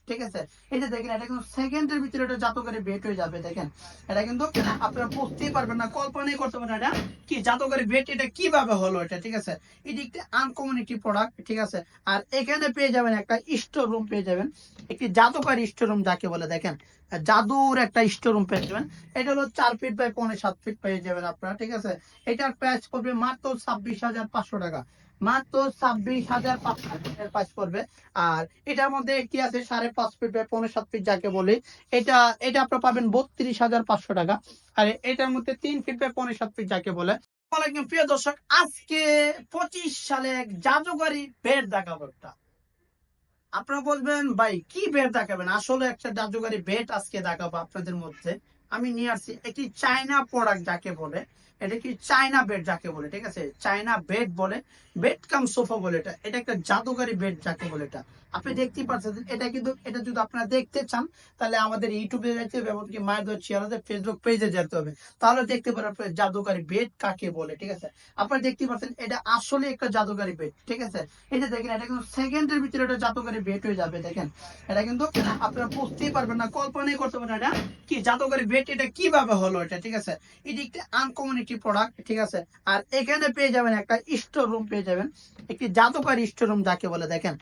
ঠিক আছে। এই যে দেখেন এটা কিন্তু সেকেন্ডের ভিতরে এটা জাদুকরি বেড হয়ে যাবে। দেখেন এটা কিন্তু আপনারা বুঝতেই পারবেন না, কল্পনাই করতে পারবেন না এটা কি জাদুকরি বেড, এটা কিভাবে হলো এটা। ঠিক আছে, এটি একটি আনকমন একটি প্রোডাক্ট। ঠিক আছে, আর এখানে পেয়ে যাবেন একটা স্টোর রুম পেয়ে যাবেন, একটি জাদুকরি স্টোর রুম যাকে বলে। দেখেন জাদুর একটা স্টোর রুম পেয়ে যাবেন। এটা হলো 4 ফিট বাই 7.5 ফিট পেয়ে যাবেন আপনারা। ঠিক আছে, এটার প্রাইস পড়বে মাত্র 26,500 টাকা, মাত্র 26,500 প্রাইস পড়বে। আর এটার মধ্যে কি আছে 5.5 ফিট বাই 7.5 ফিট যাকে বলি, এটা এটা আপনারা পাবেন 32,500 টাকা। আর এটার মধ্যে 3 ফিট বাই 7.5 ফিট যাকে বলে। ওয়ালাইকুম প্রিয় দর্শক, আজকে 25 সালে এক জাদুকরি বেড দেখাবো একটা। আপনারা বলবেন ভাই কি বেড দেখাবেন, আসলে একটা জাদুকরি বেড আজকে দেখাবো আপনাদের মধ্যে। আমি নিয়ে আসছি একটি চায়না প্রোডাক্ট যাকে বলে, এটা কি চায়না বেড যাকে বলে। ঠিক আছে, চায়না বেড বলে, বেড কাম সোফা বলে। এটা এটা একটা জাদুকরি বেড যাকে বলে। এটা আপনি দেখতেই পাচ্ছেন, এটা কিন্তু এটা যদি আপনারা দেখতে চান তাহলে আমাদের ইউটিউবে যেতে হবে, এমনকি মায়ের দোয়া চেয়ারে ফেসবুক পেজে যেতে হবে, তাহলে দেখতে পারেন আপনার জাদুকরি বেড কাকে বলে। ঠিক আছে, আপনারা দেখতে পাচ্ছেন এটা আসলে একটা জাদুকরি বেড। ঠিক আছে, এই যে দেখেন এটা কিন্তু সেকেন্ডের ভিতরে এটা জাদুকরি বেড হয়ে যাবে। দেখেন এটা কিন্তু আপনারা বুঝতেই পারবেন না, কল্পনাই করতে পারবেন না এটা কি জাদুকরি বেড, এটা কিভাবে হলো এটা। ঠিক আছে, এটি একটি আনকমন একটি প্রোডাক্ট। ঠিক আছে, আর এখানে পেয়ে যাবেন একটা স্টোর রুম পেয়ে যাবেন, একটি জাদুকরি স্টোর রুম যাকে বলে। দেখেন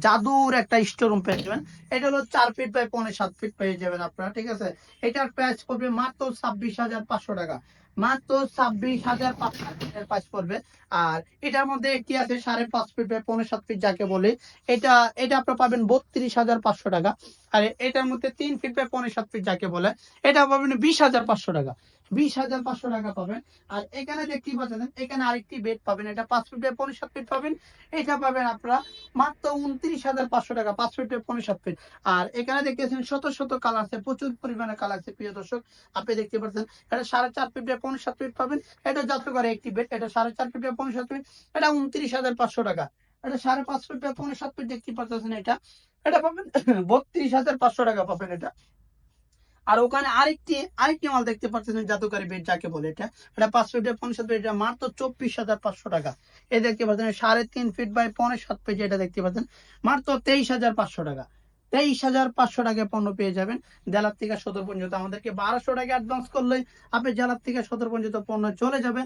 জাদুর একটা স্টোর রুম পেয়ে যাবেন। এটা হলো 4 ফিট বাই 7.5 ফিট পেয়ে যাবেন আপনারা। ঠিক আছে, এটার প্রাইস পড়বে মাত্র 26,500 টাকা, মাত্র 26,500 প্রাইস পড়বে। আর এটার মধ্যে কি আছে 5.5 ফিট বাই 7.5 ফিট যাকে বলি, এটা এটা আপনারা পাবেন 32,500 টাকা। আর এটার মধ্যে 3 ফিট বাই 7.5 ফিট যাকে বলে, এটা পাবেন 20,500 টাকা, 20,500 টাকা পাবেন। আর এখানে দেখতে পাচ্ছেন এখানে আরেকটি বেড পাবেন, এটা 5 ফিট বাই 7.5 ফিট পাবেন, এটা পাবেন আপনারা মাত্র 29,500 টাকা, 5 ফিট বাই 7.5 ফিট। আর এখানে দেখতেছেন শত শত কালার আছে, প্রচুর পরিমাণে কালার আছে প্রিয় দর্শক। আপনি দেখতে পাচ্ছেন এটা 4.5 ফিট বাই 7.5 ফিট পাবেন, এটা যত করে একটি বেড, এটা 4.5 ফিট বাই 7.5 ফিট, এটা 29,500 টাকা। এটা 5.5 ফিট বাই 7.5 ফিট দেখতে পাচ্ছেন, এটা এটা পাবেন 32,500 টাকা পাবেন এটা। আর ওখানে আরেকটি আরেকটি মাল দেখতে পাচ্ছেন জাদুকরি বেড যাকে বলে। এটা এটা 5 ফিট বাই 7.5 ফিট, এটা মাত্র 24,500 টাকা। এই দেখতে পাচ্ছেন 3.5 ফিট বাই 7.5 ফিট, এটা দেখতে পাচ্ছেন মাত্র 23,500 টাকা। 23,500 টাকায় পণ্য পেয়ে যাবেন জেলার থেকে সদর পর্যন্ত। আমাদেরকে 1200 টাকা অ্যাডভান্স করলেই আপনি জেলার থেকে সদর পর্যন্ত পণ্য চলে যাবে।